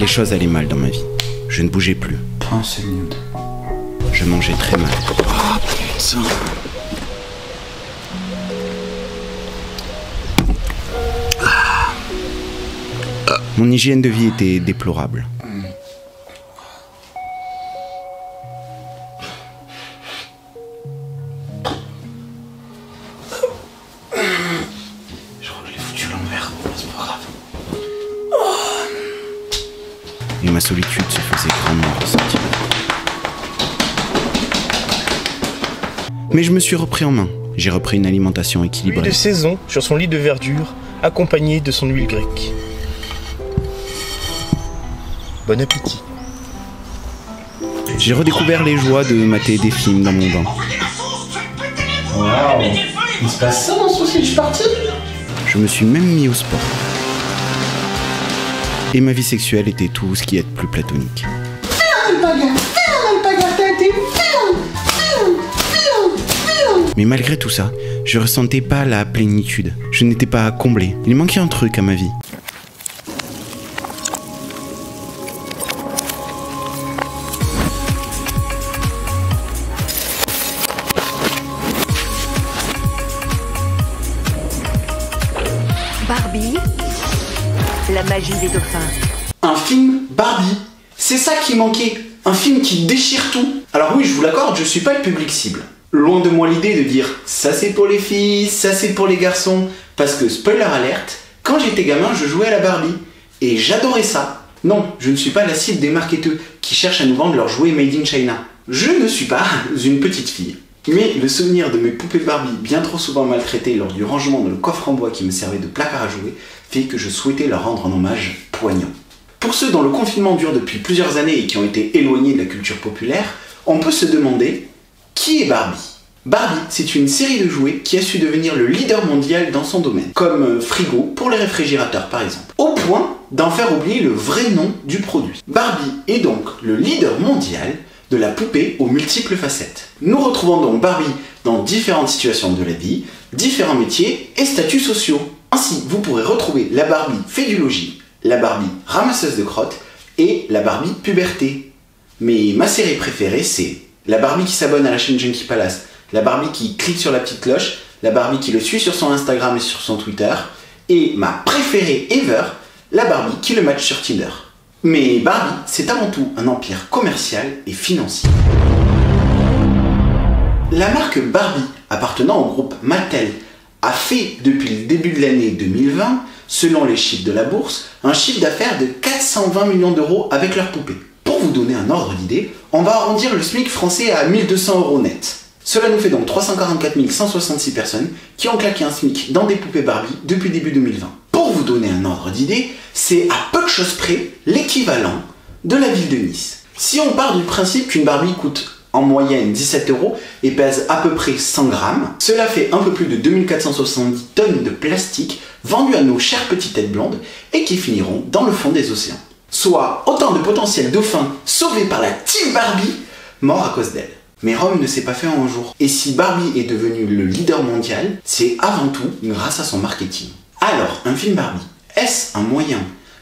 Les choses allaient mal dans ma vie. Je ne bougeais plus. Prince nude. Je mangeais très mal. Oh putain. Mon hygiène de vie était déplorable. Je crois que je l'ai foutu l'envers, c'est pas grave. Et ma solitude se faisait grandement ressentir. Mais je me suis repris en main. J'ai repris une alimentation équilibrée. Huile de saison sur son lit de verdure, accompagnée de son huile grecque. Bon appétit. J'ai redécouvert les joies de mater des films dans mon bain. Waouh. Il se passe ça dans ce sausage party? Je me suis même mis au sport. Et ma vie sexuelle était tout ce qui est de plus platonique. Mais malgré tout ça, je ressentais pas la plénitude. Je n'étais pas comblé. Il manquait un truc à ma vie. Barbie, la magie des dauphins. Un film Barbie. C'est ça qui manquait. Un film qui déchire tout. Alors oui, je vous l'accorde, je suis pas le public cible. Loin de moi l'idée de dire ça c'est pour les filles, ça c'est pour les garçons. Parce que, spoiler alerte, quand j'étais gamin, je jouais à la Barbie. Et j'adorais ça. Non, je ne suis pas la cible des marketeurs qui cherchent à nous vendre leurs jouets made in China. Je ne suis pas une petite fille. Mais le souvenir de mes poupées Barbie bien trop souvent maltraitées lors du rangement dans le coffre en bois qui me servait de placard à jouer fait que je souhaitais leur rendre un hommage poignant. Pour ceux dont le confinement dure depuis plusieurs années et qui ont été éloignés de la culture populaire, on peut se demander qui est Barbie ? Barbie, c'est une série de jouets qui a su devenir le leader mondial dans son domaine, comme Frigo pour les réfrigérateurs par exemple, au point d'en faire oublier le vrai nom du produit. Barbie est donc le leader mondial de la poupée aux multiples facettes. Nous retrouvons donc Barbie dans différentes situations de la vie, différents métiers et statuts sociaux. Ainsi, vous pourrez retrouver la Barbie fait du logis, la Barbie ramasseuse de crottes et la Barbie puberté. Mais ma série préférée, c'est la Barbie qui s'abonne à la chaîne Junkie Palace, la Barbie qui clique sur la petite cloche, la Barbie qui le suit sur son Instagram et sur son Twitter, et ma préférée ever, la Barbie qui le match sur Tinder. Mais Barbie, c'est avant tout un empire commercial et financier. La marque Barbie, appartenant au groupe Mattel, a fait depuis le début de l'année 2020, selon les chiffres de la bourse, un chiffre d'affaires de 420 millions d'euros avec leurs poupées. Pour vous donner un ordre d'idée, on va arrondir le SMIC français à 1 200 € net. Cela nous fait donc 344 166 personnes qui ont claqué un SMIC dans des poupées Barbie depuis début 2020. Pour vous donner un ordre d'idée, c'est à peu de choses près l'équivalent de la ville de Nice. Si on part du principe qu'une Barbie coûte en moyenne 17 € et pèse à peu près 100 grammes, cela fait un peu plus de 2470 tonnes de plastique vendues à nos chères petites têtes blondes et qui finiront dans le fond des océans. Soit autant de potentiels dauphins sauvés par la Team Barbie, morts à cause d'elle. Mais Rome ne s'est pas fait en un jour. Et si Barbie est devenu le leader mondial, c'est avant tout grâce à son marketing. Alors, un film Barbie, est-ce un moyen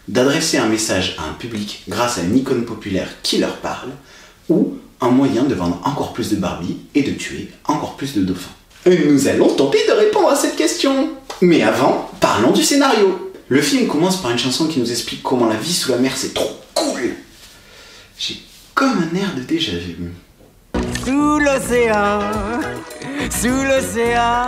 d'adresser un message à un public grâce à une icône populaire qui leur parle, ou un moyen de vendre encore plus de Barbie et de tuer encore plus de dauphins? Nous allons tenter de répondre à cette question. Mais avant, parlons du scénario. Le film commence par une chanson qui nous explique comment la vie sous la mer c'est trop cool. J'ai comme un air de déjà vu. Sous l'océan, sous l'océan.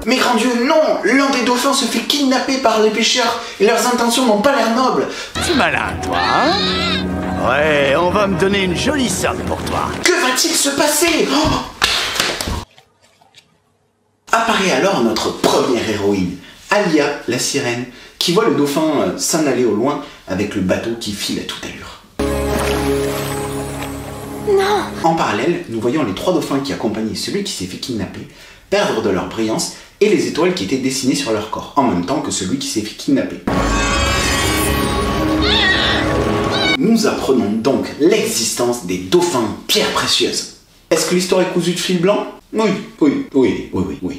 Mais grand Dieu, non! L'un des dauphins se fait kidnapper par les pêcheurs et leurs intentions n'ont pas l'air nobles. C'est malin, toi, hein? Ouais, on va me donner une jolie somme pour toi. Que va-t-il se passer? Oh! Apparaît alors notre première héroïne, Alia, la sirène, qui voit le dauphin s'en aller au loin avec le bateau qui file à toute allure. Non! En parallèle, nous voyons les 3 dauphins qui accompagnaient celui qui s'est fait kidnapper perdre de leur brillance et les étoiles qui étaient dessinées sur leur corps, en même temps que celui qui s'est fait kidnapper. Nous apprenons donc l'existence des dauphins pierres précieuses. Est-ce que l'histoire est cousue de fil blanc? Oui.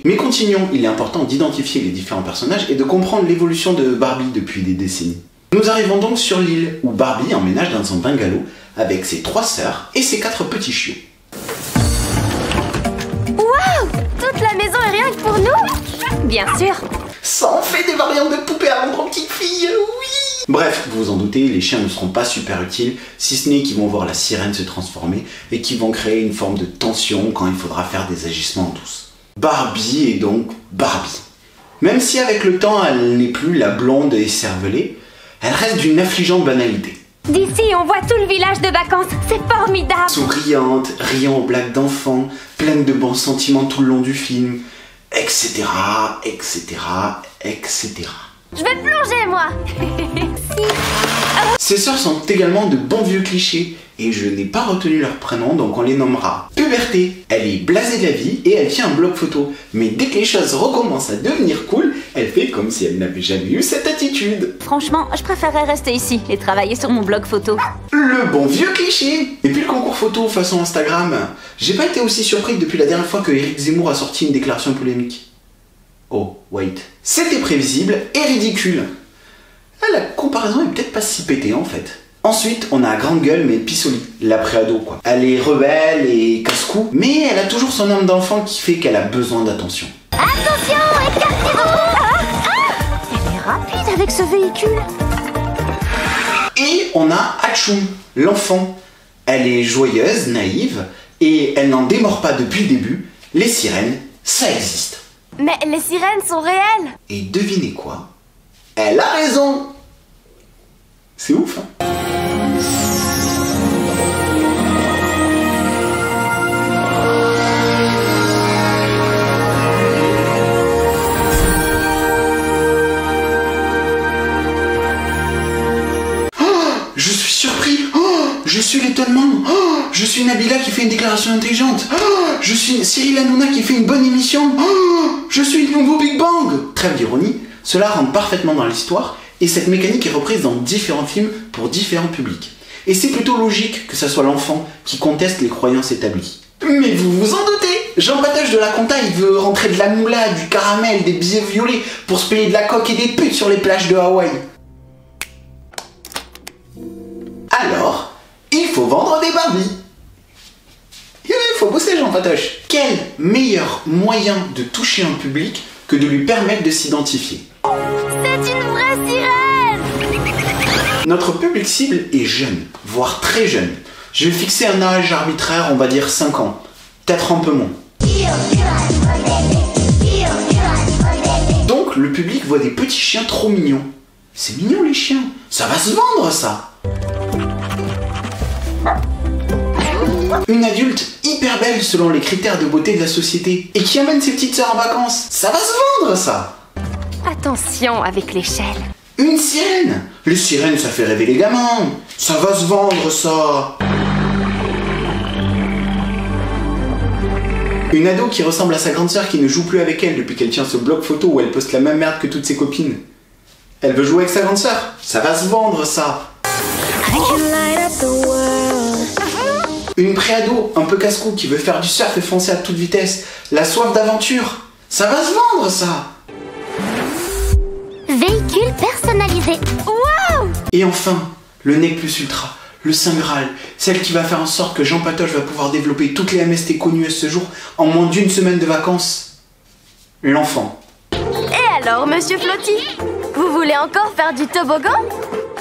Mais continuons, il est important d'identifier les différents personnages et de comprendre l'évolution de Barbie depuis des décennies. Nous arrivons donc sur l'île, où Barbie emménage dans son bungalow avec ses 3 sœurs et ses 4 petits chiots. Waouh! Toute la maison est rien que pour nous? Bien sûr. Ça en fait des variantes de poupées à vendre aux petites filles, oui! Bref, vous vous en doutez, les chiens ne seront pas super utiles, si ce n'est qu'ils vont voir la sirène se transformer et qu'ils vont créer une forme de tension quand il faudra faire des agissements en douce. Barbie est donc Barbie. Même si avec le temps elle n'est plus la blonde et cervelée, elle reste d'une affligeante banalité. D'ici, on voit tout le village de vacances. C'est formidable. Souriante, riant aux blagues d'enfants, pleine de bons sentiments tout le long du film, etc., etc., etc. Je vais plonger, moi. Ses sœurs sont également de bons vieux clichés, et je n'ai pas retenu leur prénom, donc on les nommera Puberté. Elle est blasée de la vie et elle tient un blog photo. Mais dès que les choses recommencent à devenir cool, elle fait comme si elle n'avait jamais eu cette attitude. Franchement, je préférerais rester ici et travailler sur mon blog photo. Le bon vieux cliché. Et puis le concours photo façon Instagram. J'ai pas été aussi surpris depuis la dernière fois que Éric Zemmour a sorti une déclaration polémique. Oh, wait. C'était prévisible et ridicule. Ah, la comparaison est peut-être pas si pétée en fait. Ensuite, on a grande gueule mais pissoli, la préado quoi. Elle est rebelle et casse-cou, mais elle a toujours son âme d'enfant qui fait qu'elle a besoin d'attention. Attention, écartez-vous. Elle est rapide avec ce véhicule. Et on a Hatchoum, l'enfant. Elle est joyeuse, naïve, et elle n'en démord pas depuis le début. Les sirènes, ça existe. Mais les sirènes sont réelles. Et devinez quoi? Elle a raison. C'est ouf, hein? Je suis surpris. Je suis l'étonnement. Je suis Nabila qui fait une déclaration intelligente. Je suis Cyril Hanouna qui fait une bonne émission. Je suis le nouveau Big Bang. Trêve d'ironie, cela rentre parfaitement dans l'histoire et cette mécanique est reprise dans différents films pour différents publics. Et c'est plutôt logique que ça soit l'enfant qui conteste les croyances établies. Mais vous vous en doutez, Jean Patoche de la Compta, il veut rentrer de la moula, du caramel, des billets violets pour se payer de la coque et des putes sur les plages de Hawaï. Alors, il faut vendre des Barbies. Il faut bosser Jean Patoche. Quel meilleur moyen de toucher un public que de lui permettre de s'identifier? C'est une vraie sirène. Notre public cible est jeune, voire très jeune. Je vais fixer un âge arbitraire, on va dire 5 ans. Peut-être un peu moins. Donc le public voit des petits chiens trop mignons. C'est mignon les chiens, ça va se vendre ça. Une adulte hyper belle selon les critères de beauté de la société et qui amène ses petites sœurs en vacances. Ça va se vendre ça. Attention avec l'échelle. Une sirène. Les sirènes ça fait rêver les gamins. Ça va se vendre ça. Une ado qui ressemble à sa grande sœur qui ne joue plus avec elle depuis qu'elle tient ce blog photo où elle poste la même merde que toutes ses copines. Elle veut jouer avec sa grande sœur. Ça va se vendre ça. Une préado un peu casse-cou qui veut faire du surf et foncer à toute vitesse. La soif d'aventure. Ça va se vendre ça. Véhicule personnalisé. Waouh! Et enfin, le nec plus ultra. Le Saint Graal, celle qui va faire en sorte que Jean Patoche va pouvoir développer toutes les MST connues à ce jour en moins d'1 semaine de vacances. L'enfant. Et alors, monsieur Flotti? Vous voulez encore faire du toboggan?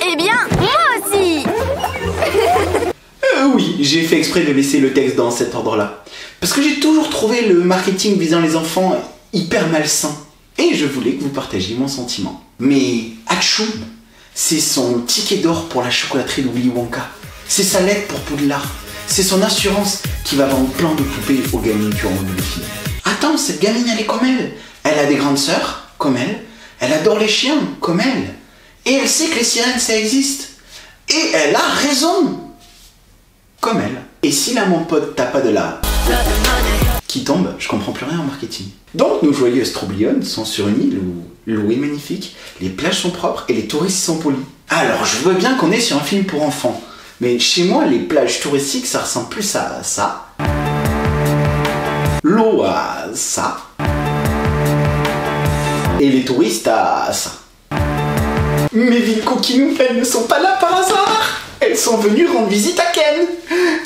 Eh bien, moi aussi. Oui, j'ai fait exprès de laisser le texte dans cet ordre-là. Parce que j'ai toujours trouvé le marketing visant les enfants hyper malsain. Et je voulais que vous partagiez mon sentiment. Mais Hatchoum, c'est son ticket d'or pour la chocolaterie de Willy Wonka. C'est sa lettre pour Poudlard. C'est son assurance qui va vendre plein de poupées aux gamines durant le film. Attends, cette gamine, elle est comme elle. Elle a des grandes sœurs, comme elle. Elle adore les chiens, comme elle. Et elle sait que les sirènes, ça existe. Et elle a raison. Comme elle. Et si là, mon pote, t'as pas de la... qui tombe, je comprends plus rien en marketing. Donc, nos joyeuses troublionnes sont sur une île où l'eau est magnifique, les plages sont propres et les touristes sont polis. Alors, je veux bien qu'on est sur un film pour enfants, mais chez moi, les plages touristiques, ça ressemble plus à ça. L'eau à ça. Et les touristes à ça. Mes villes coquinou, elles ne sont pas là par hasard. Elles sont venues rendre visite à Ken.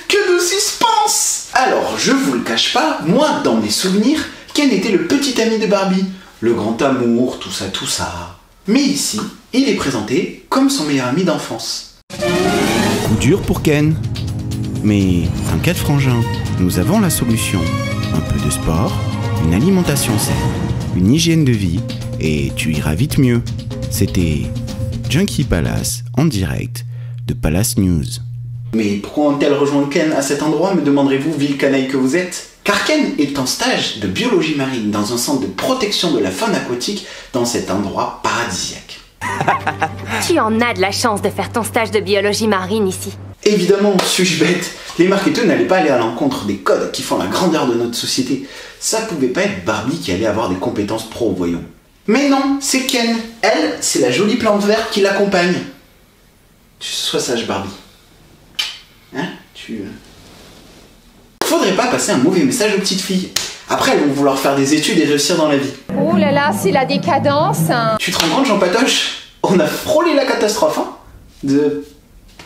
Que de suspense! Alors, je vous le cache pas, moi, dans mes souvenirs, Ken était le petit ami de Barbie. Le grand amour, tout ça, tout ça. Mais ici, il est présenté comme son meilleur ami d'enfance. Coup dur pour Ken. Mais t'inquiète frangin, nous avons la solution. Un peu de sport, une alimentation saine, une hygiène de vie, et tu iras vite mieux. C'était Junkie Palace en direct de Palace News. Mais pourquoi ont-elles rejoint Ken à cet endroit, me demanderez-vous, ville canaille que vous êtes? Car Ken est en stage de biologie marine dans un centre de protection de la faune aquatique dans cet endroit paradisiaque. Tu en as de la chance de faire ton stage de biologie marine ici. Évidemment, suis-je bête? Les marketeurs n'allaient pas aller à l'encontre des codes qui font la grandeur de notre société. Ça pouvait pas être Barbie qui allait avoir des compétences pro, voyons. Mais non, c'est Ken. Elle, c'est la jolie plante verte qui l'accompagne. Sois sage, Barbie. Hein? Faudrait pas passer un mauvais message aux petites filles. Après, elles vont vouloir faire des études et réussir dans la vie. Oh là là, c'est la décadence. Tu te rends compte, Jean Patoche? On a frôlé la catastrophe, hein?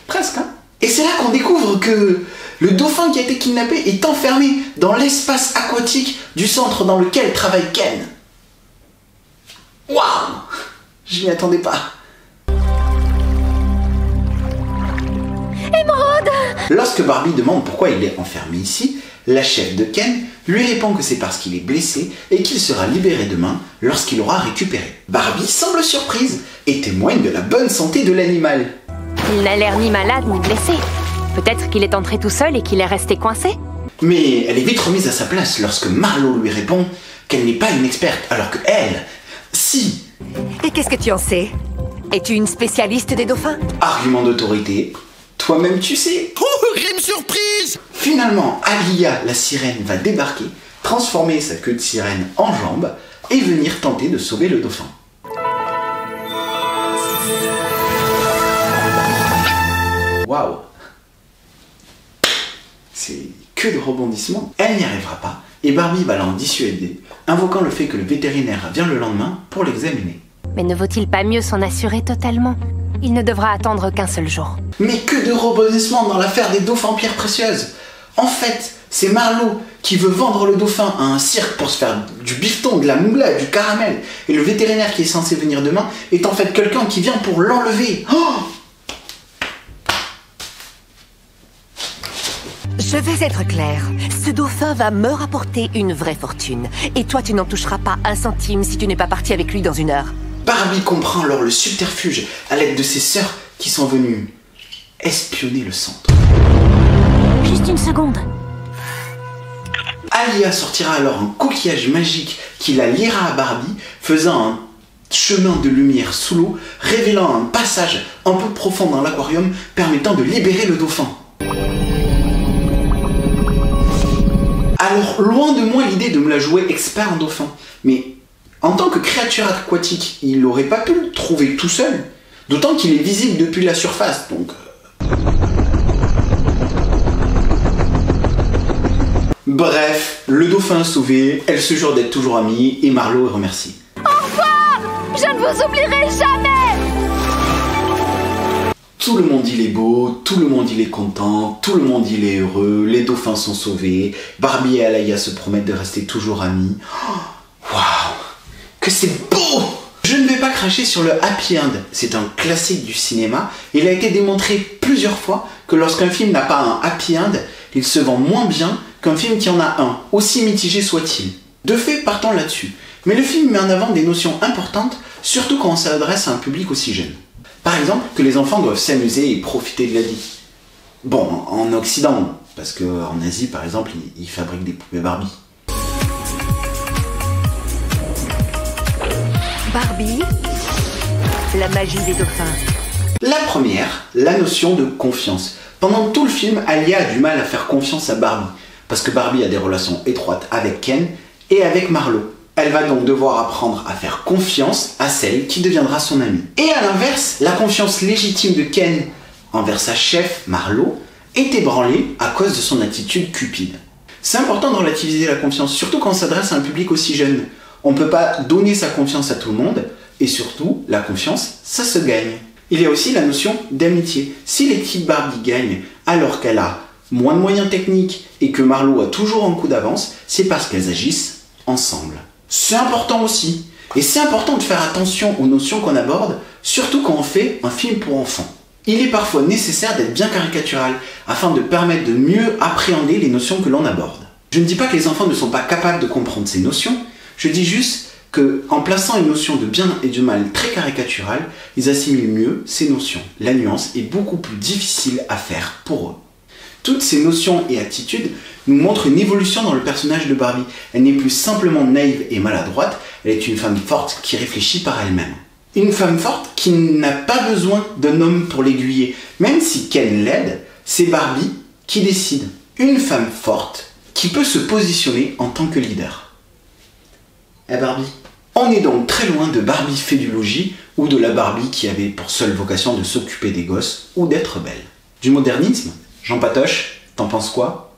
Presque, hein? Et c'est là qu'on découvre que le dauphin qui a été kidnappé est enfermé dans l'espace aquatique du centre dans lequel travaille Ken. Waouh! Je m'y attendais pas. Émeraude! Lorsque Barbie demande pourquoi il est enfermé ici, la chef de Ken lui répond que c'est parce qu'il est blessé et qu'il sera libéré demain lorsqu'il aura récupéré. Barbie semble surprise et témoigne de la bonne santé de l'animal. Il n'a l'air ni malade ni blessé. Peut-être qu'il est entré tout seul et qu'il est resté coincé. Mais elle est vite remise à sa place lorsque Marlo lui répond qu'elle n'est pas une experte, alors que elle, si. Et qu'est-ce que tu en sais? Es-tu une spécialiste des dauphins? Argument d'autorité, toi-même tu sais. Oh, rime surprise! Finalement, Alia, la sirène, va débarquer, transformer sa queue de sirène en jambe et venir tenter de sauver le dauphin. Waouh! C'est que de rebondissements. Elle n'y arrivera pas et Barbie va l'en dissuader, invoquant le fait que le vétérinaire vient le lendemain pour l'examiner. Mais ne vaut-il pas mieux s'en assurer totalement? Il ne devra attendre qu'un seul jour. Mais que de rebondissements dans l'affaire des dauphins pierres précieuses! En fait, c'est Marlo qui veut vendre le dauphin à un cirque pour se faire du bifton, de la moula, du caramel. Et le vétérinaire qui est censé venir demain est en fait quelqu'un qui vient pour l'enlever. Oh! Je vais être claire. Ce dauphin va me rapporter une vraie fortune. Et toi, tu n'en toucheras pas un centime si tu n'es pas parti avec lui dans une heure. Barbie comprend alors le subterfuge à l'aide de ses sœurs qui sont venues espionner le centre. Juste une seconde. Alia sortira alors un coquillage magique qui la liera à Barbie, faisant un chemin de lumière sous l'eau, révélant un passage un peu profond dans l'aquarium permettant de libérer le dauphin. Alors, loin de moi l'idée de me la jouer expert en dauphin, mais en tant que créature aquatique, il n'aurait pas pu le trouver tout seul, d'autant qu'il est visible depuis la surface, donc... Bref, le dauphin sauvé, elle se jure d'être toujours amie, et Marlo remercie. Au revoir! Je ne vous oublierai jamais! Tout le monde il est beau, tout le monde il est content, tout le monde il est heureux, les dauphins sont sauvés, Barbie et Alaya se promettent de rester toujours amis. Waouh! Que c'est beau! Je ne vais pas cracher sur le happy end, c'est un classique du cinéma. Il a été démontré plusieurs fois que lorsqu'un film n'a pas un happy end, il se vend moins bien qu'un film qui en a un, aussi mitigé soit-il. De fait, partons là-dessus. Mais le film met en avant des notions importantes, surtout quand on s'adresse à un public aussi jeune. Par exemple, que les enfants doivent s'amuser et profiter de la vie. Bon, en Occident, parce qu'en Asie, par exemple, ils fabriquent des poupées Barbie. Barbie, la magie des dauphins. La première, la notion de confiance. Pendant tout le film, Alia a du mal à faire confiance à Barbie, parce que Barbie a des relations étroites avec Ken et avec Marlo. Elle va donc devoir apprendre à faire confiance à celle qui deviendra son amie. Et à l'inverse, la confiance légitime de Ken envers sa chef, Marlo, est ébranlée à cause de son attitude cupide. C'est important de relativiser la confiance, surtout quand on s'adresse à un public aussi jeune. On ne peut pas donner sa confiance à tout le monde, Et surtout, la confiance, ça se gagne. Il y a aussi la notion d'amitié. Si l'équipe Barbie gagne alors qu'elle a moins de moyens techniques et que Marlo a toujours un coup d'avance, c'est parce qu'elles agissent ensemble. C'est important aussi. Et c'est important de faire attention aux notions qu'on aborde, surtout quand on fait un film pour enfants. Il est parfois nécessaire d'être bien caricatural afin de permettre de mieux appréhender les notions que l'on aborde. Je ne dis pas que les enfants ne sont pas capables de comprendre ces notions, je dis juste qu'en plaçant une notion de bien et de mal très caricaturale, ils assimilent mieux ces notions. La nuance est beaucoup plus difficile à faire pour eux. Toutes ces notions et attitudes nous montrent une évolution dans le personnage de Barbie. Elle n'est plus simplement naïve et maladroite, elle est une femme forte qui réfléchit par elle-même. Une femme forte qui n'a pas besoin d'un homme pour l'aiguiller. Même si Ken l'aide, c'est Barbie qui décide. Une femme forte qui peut se positionner en tant que leader. Eh Barbie, on est donc très loin de Barbie fait du logis ou de la Barbie qui avait pour seule vocation de s'occuper des gosses ou d'être belle. Du modernisme, Jean Patoche, t'en penses quoi ?